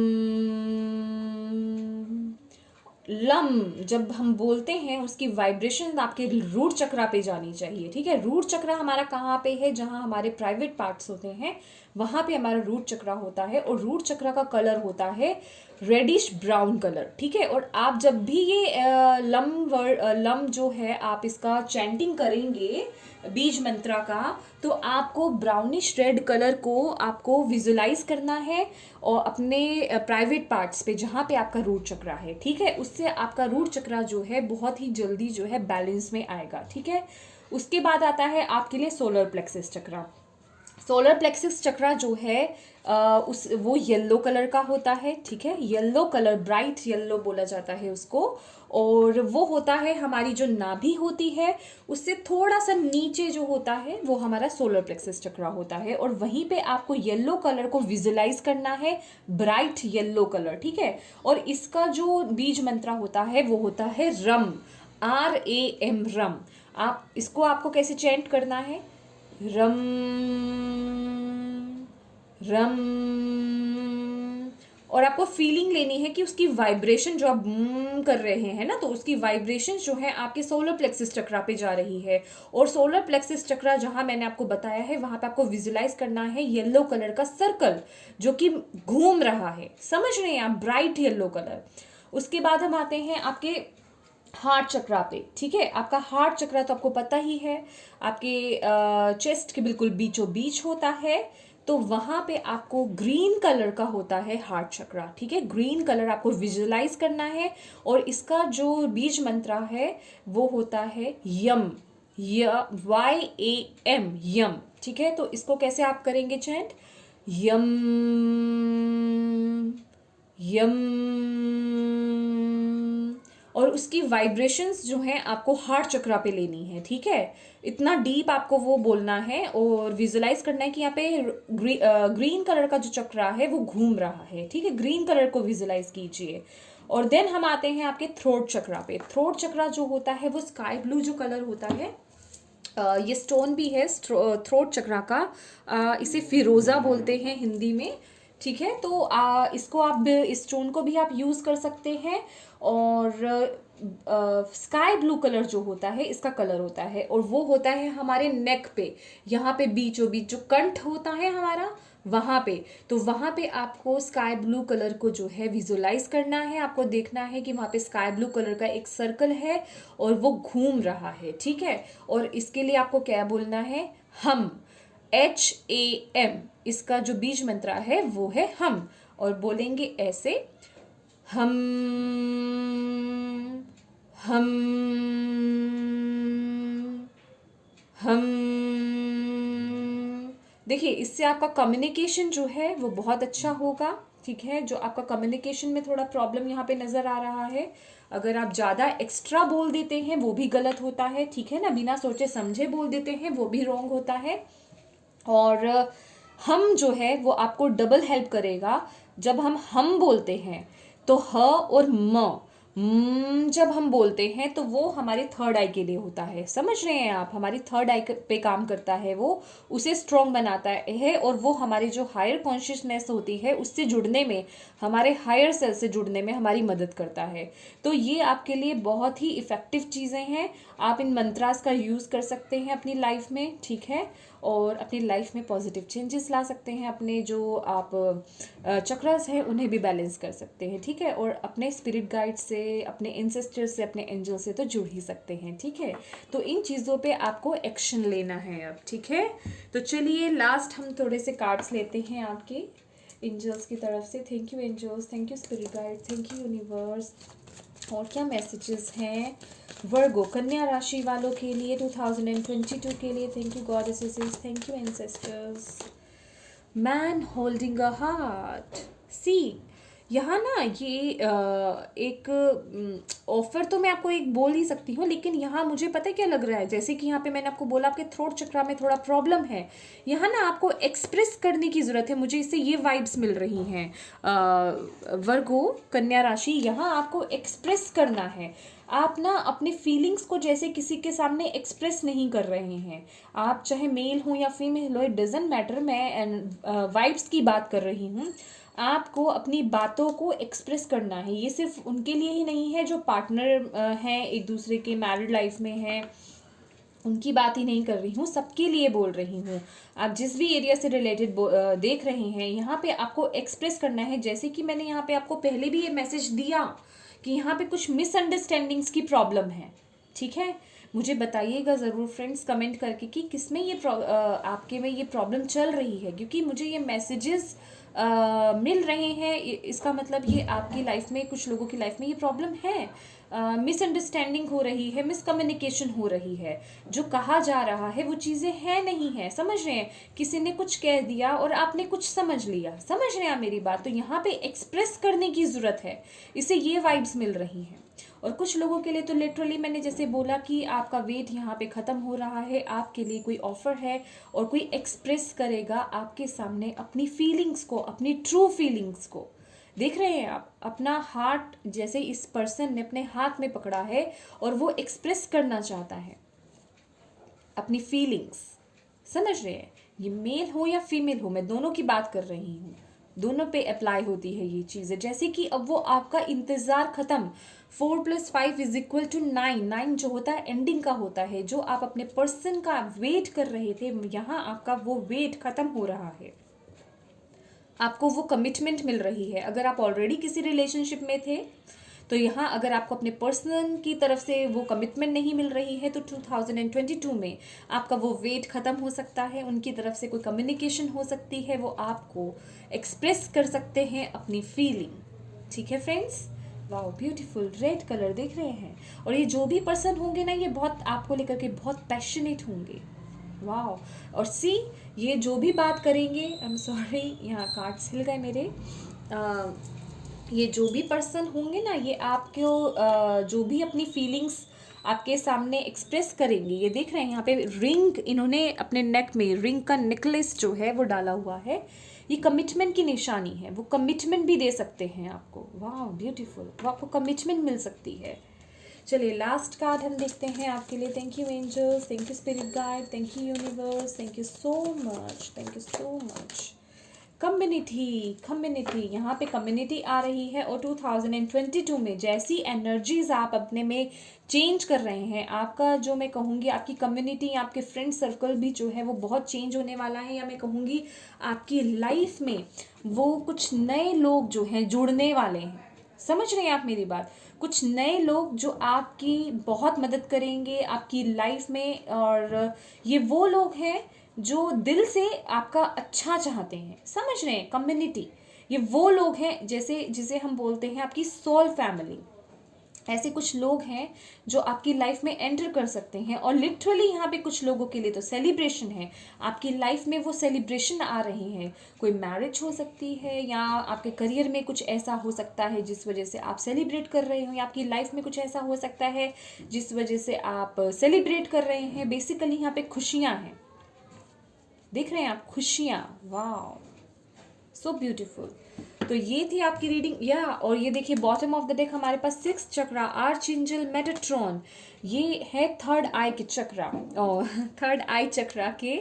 लम। जब हम बोलते हैं उसकी वाइब्रेशन आपके रूट चक्रा पे जानी चाहिए, ठीक है। रूट चक्रा हमारा कहाँ पे है? जहाँ हमारे प्राइवेट पार्ट्स होते हैं वहाँ पे हमारा रूट चक्रा होता है, और रूट चक्रा का कलर होता है रेडिश ब्राउन कलर, ठीक है। और आप जब भी ये लम जो है आप इसका चैंटिंग करेंगे बीज मंत्रा का, तो आपको ब्राउनिश रेड कलर को आपको विजुलाइज करना है और अपने प्राइवेट पार्ट्स पे जहाँ पे आपका रूट चक्रा है, ठीक है। उससे आपका रूट चक्रा जो है बहुत ही जल्दी जो है बैलेंस में आएगा, ठीक है। उसके बाद आता है आपके लिए सोलर प्लेक्सस चक्रा। सोलर प्लेक्सस चक्रा जो है वो येलो कलर का होता है, ठीक है, येलो कलर, ब्राइट येलो बोला जाता है उसको। और वो होता है हमारी जो नाभि होती है उससे थोड़ा सा नीचे जो होता है वो हमारा सोलर प्लेक्सस चक्रा होता है। और वहीं पे आपको येलो कलर को विजुलाइज करना है, ब्राइट येलो कलर, ठीक है। और इसका जो बीज मंत्र होता है वो होता है रम, RAM, रम। आप इसको आपको कैसे चैंट करना है, रम रम। और आपको फीलिंग लेनी है कि उसकी वाइब्रेशन जो आप कर रहे हैं ना, तो उसकी वाइब्रेशन जो है आपके सोलर प्लेक्सस चक्रा पे जा रही है। और सोलर प्लेक्सस चक्रा जहां मैंने आपको बताया है वहां पे आपको विजुलाइज करना है येलो कलर का सर्कल जो कि घूम रहा है, समझ रहे हैं आप, ब्राइट येलो कलर। उसके बाद हम आते हैं आपके हार्ट चक्रा पे, ठीक है। आपका हार्ट चक्रा तो आपको पता ही है, आपके चेस्ट के बिल्कुल बीचों बीच होता है। तो वहां पे आपको ग्रीन कलर का होता है हार्ट चक्रा, ठीक है। ग्रीन कलर आपको विजुलाइज करना है। और इसका जो बीज मंत्र है वो होता है यम, YAM, यम, ठीक है। तो इसको कैसे आप करेंगे चैंट, यम यम। और उसकी वाइब्रेशंस जो हैं आपको हार्ट चक्रा पे लेनी है, ठीक है। इतना डीप आपको वो बोलना है और विजुलाइज करना है कि यहाँ पे ग्रीन कलर का जो चक्रा है वो घूम रहा है, ठीक है। ग्रीन कलर को विजुलाइज कीजिए। और देन हम आते हैं आपके थ्रोट चक्रा पे। थ्रोट चक्रा जो होता है वो स्काई ब्लू जो कलर होता है, ये स्टोन भी है थ्रोट चक्रा का, इसे फिरोजा बोलते हैं हिंदी में, ठीक है। तो इसको आप, इस स्टोन को भी आप यूज़ कर सकते हैं। और स्काई ब्लू कलर जो होता है इसका कलर होता है, और वो होता है हमारे नेक पे, यहाँ पे बीचों बीच जो कंठ होता है हमारा वहाँ पे। तो वहाँ पे आपको स्काई ब्लू कलर को जो है विजुलाइज करना है। आपको देखना है कि वहाँ पे स्काई ब्लू कलर का एक सर्कल है और वो घूम रहा है, ठीक है। और इसके लिए आपको क्या बोलना है, हम, HAM, इसका जो बीज मंत्र है वो है हम। और बोलेंगे ऐसे, हम हम हम। देखिए इससे आपका कम्युनिकेशन जो है वो बहुत अच्छा होगा, ठीक है। जो आपका कम्युनिकेशन में थोड़ा प्रॉब्लम यहाँ पे नज़र आ रहा है, अगर आप ज़्यादा एक्स्ट्रा बोल देते हैं वो भी गलत होता है, ठीक है ना। बिना सोचे समझे बोल देते हैं वो भी रॉन्ग होता है। और हम जो है वो आपको डबल हेल्प करेगा। जब हम बोलते हैं तो ह और जब हम बोलते हैं तो वो हमारे थर्ड आई के लिए होता है, समझ रहे हैं आप, हमारी थर्ड आई पे काम करता है वो, उसे स्ट्रॉन्ग बनाता है। और वो हमारी जो हायर कॉन्शियसनेस होती है उससे जुड़ने में, हमारे हायर सेल से जुड़ने में हमारी मदद करता है। तो ये आपके लिए बहुत ही इफ़ेक्टिव चीज़ें हैं। आप इन मंत्रास का यूज़ कर सकते हैं अपनी लाइफ में, ठीक है। और अपनी लाइफ में पॉजिटिव चेंजेस ला सकते हैं। अपने जो आप चक्रास हैं उन्हें भी बैलेंस कर सकते हैं, ठीक है। और अपने स्पिरिट गाइड से, अपने एंसेस्टर से, अपने एंजल से तो जुड़ ही सकते हैं, ठीक है। तो इन चीज़ों पे आपको एक्शन लेना है अब, ठीक है। तो चलिए लास्ट हम थोड़े से कार्ड्स लेते हैं आपके एंजल्स की तरफ से। Thank you angels, thank you spirit guide, thank you universe. और क्या मैसेजेस हैं वर्गो कन्या राशि वालों के लिए 2022 के लिए। Thank you goddesses, thank you ancestors. Man holding a heart, see यहाँ ना ये एक ऑफर तो मैं आपको एक बोल ही सकती हूँ, लेकिन यहाँ मुझे पता है क्या लग रहा है, जैसे कि यहाँ पे मैंने आपको बोला आपके थ्रोट चक्रा में थोड़ा प्रॉब्लम है। यहाँ ना आपको एक्सप्रेस करने की ज़रूरत है, मुझे इससे ये वाइब्स मिल रही हैं वर्गो कन्या राशि। यहाँ आपको एक्सप्रेस करना है। आप ना अपने फीलिंग्स को जैसे किसी के सामने एक्सप्रेस नहीं कर रहे हैं। आप चाहे मेल हो या फीमेल हो, इट डजेंट मैटर, मैं वाइब्स की बात कर रही हूँ। आपको अपनी बातों को एक्सप्रेस करना है। ये सिर्फ उनके लिए ही नहीं है जो पार्टनर हैं, एक दूसरे के मैरिड लाइफ में हैं, उनकी बात ही नहीं कर रही हूँ, सबके लिए बोल रही हूँ। आप जिस भी एरिया से रिलेटेड देख रहे हैं, यहाँ पे आपको एक्सप्रेस करना है। जैसे कि मैंने यहाँ पे आपको पहले भी ये मैसेज दिया कि यहाँ पे कुछ मिसअंडरस्टैंडिंग्स की प्रॉब्लम है, ठीक है। मुझे बताइएगा ज़रूर फ्रेंड्स कमेंट करके कि किस में ये आपके में ये प्रॉब्लम चल रही है, क्योंकि मुझे ये मैसेजेस मिल रहे हैं। इसका मतलब ये आपकी लाइफ में, कुछ लोगों की लाइफ में ये प्रॉब्लम है। मिसअंडरस्टैंडिंग हो रही है, मिसकम्युनिकेशन हो रही है, जो कहा जा रहा है वो चीज़ें हैं नहीं है, समझ रहे हैं? किसी ने कुछ कह दिया और आपने कुछ समझ लिया, समझ रहे हैं आप मेरी बात? तो यहाँ पे एक्सप्रेस करने की ज़रूरत है, इससे ये वाइब्स मिल रही हैं। और कुछ लोगों के लिए तो लिटरली मैंने जैसे बोला कि आपका वेट यहाँ पे ख़त्म हो रहा है, आपके लिए कोई ऑफ़र है और कोई एक्सप्रेस करेगा आपके सामने अपनी फीलिंग्स को, अपनी ट्रू फीलिंग्स को। देख रहे हैं आप, अपना हार्ट जैसे इस पर्सन ने अपने हाथ में पकड़ा है और वो एक्सप्रेस करना चाहता है अपनी फीलिंग्स, समझ रहे हैं? ये मेल हो या फीमेल हो, मैं दोनों की बात कर रही हूँ, दोनों पे अप्लाई होती है ये चीज़ें। जैसे कि अब वो आपका इंतज़ार ख़त्म, 4+5=9, 9 जो होता है एंडिंग का होता है, जो आप अपने पर्सन का वेट कर रहे थे, यहाँ आपका वो वेट ख़त्म हो रहा है, आपको वो कमिटमेंट मिल रही है। अगर आप ऑलरेडी किसी रिलेशनशिप में थे तो यहाँ अगर आपको अपने पर्सन की तरफ से वो कमिटमेंट नहीं मिल रही है तो 2022 में आपका वो वेट ख़त्म हो सकता है, उनकी तरफ से कोई कम्युनिकेशन हो सकती है, वो आपको एक्सप्रेस कर सकते हैं अपनी फीलिंग। ठीक है फ्रेंड्स? वाह ब्यूटीफुल रेड कलर देख रहे हैं। और ये जो भी पर्सन होंगे ना, ये बहुत आपको लेकर के बहुत पैशनेट होंगे। वाह। और सी, ये जो भी बात करेंगे, आई एम सॉरी यहाँ कार्ड्स हिल गए मेरे, ये जो भी पर्सन होंगे ना, ये आपको जो भी अपनी फीलिंग्स आपके सामने एक्सप्रेस करेंगे। ये देख रहे हैं यहाँ पे रिंग, इन्होंने अपने नेक में रिंग का नेकलेस जो है वो डाला हुआ है, ये कमिटमेंट की निशानी है। वो कमिटमेंट भी दे सकते हैं आपको। वाह ब्यूटीफुल, वो आपको कमिटमेंट मिल सकती है। चलिए लास्ट कार्ड हम देखते हैं आपके लिए। Thank you angels, thank you spirit guide, thank you universe, thank you so much, thank you so much. Community, यहाँ पे कम्युनिटी आ रही है। और 2022 में जैसी एनर्जीज आप अपने में चेंज कर रहे हैं, आपका जो मैं कहूँगी आपकी कम्युनिटी, आपके फ्रेंड सर्कल भी जो है वो बहुत चेंज होने वाला है। या मैं कहूँगी आपकी लाइफ में वो कुछ नए लोग जो हैं जुड़ने वाले हैं। समझ रहे हैं आप मेरी बात? कुछ नए लोग जो आपकी बहुत मदद करेंगे आपकी लाइफ में, और ये वो लोग हैं जो दिल से आपका अच्छा चाहते हैं। समझ रहे हैं? कम्युनिटी, ये वो लोग हैं जैसे जिसे हम बोलते हैं आपकी सोल फैमिली। ऐसे कुछ लोग हैं जो आपकी लाइफ में एंटर कर सकते हैं। और लिटरली यहाँ पे कुछ लोगों के लिए तो सेलिब्रेशन है, आपकी लाइफ में वो सेलिब्रेशन आ रहे हैं। कोई मैरिज हो सकती है, या आपके करियर में कुछ ऐसा हो सकता है जिस वजह से आप सेलिब्रेट कर रहे हो, या आपकी लाइफ में कुछ ऐसा हो सकता है जिस वजह से आप सेलिब्रेट कर रहे हैं। बेसिकली यहाँ पे खुशियाँ हैं, देख रहे हैं आप, खुशियाँ। वाह, सो ब्यूटीफुल। तो ये थी आपकी रीडिंग। या और ये देखिए बॉटम ऑफ द डेक हमारे पास 6 चक्रा, आर्चएंजल मेटाट्रॉन, ये है थर्ड आई के चक्रा, और थर्ड आई चक्रा के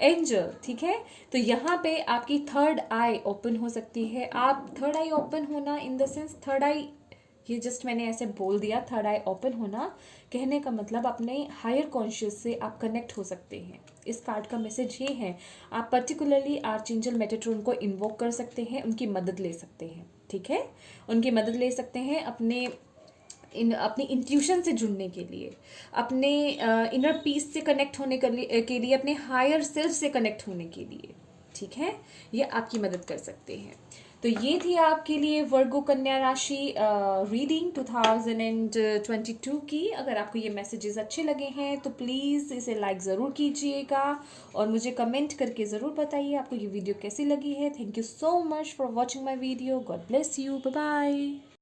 एंजल। ठीक है, तो यहाँ पे आपकी थर्ड आई ओपन हो सकती है। आप थर्ड आई ओपन होना इन द सेंस, थर्ड आई, ये जस्ट मैंने ऐसे बोल दिया, थर्ड आई ओपन होना कहने का मतलब अपने हायर कॉन्शियस से आप कनेक्ट हो सकते हैं। इस कार्ड का मैसेज ये है, आप पर्टिकुलरली आर्चएंजल मेटाट्रॉन को इन्वोक कर सकते हैं, उनकी मदद ले सकते हैं। ठीक है, उनकी मदद ले सकते हैं अपनी इंट्यूशन से जुड़ने के लिए, अपने इनर पीस से कनेक्ट होने के लिए, अपने हायर सेल्फ से कनेक्ट होने के लिए। ठीक है, ये आपकी मदद कर सकते हैं। तो ये थी आपके लिए वर्गो कन्या राशि रीडिंग 2022 की। अगर आपको ये मैसेजेस अच्छे लगे हैं तो प्लीज़ इसे लाइक ज़रूर कीजिएगा और मुझे कमेंट करके ज़रूर बताइए आपको ये वीडियो कैसी लगी है। Thank you so much for watching my video. God bless you, bye bye.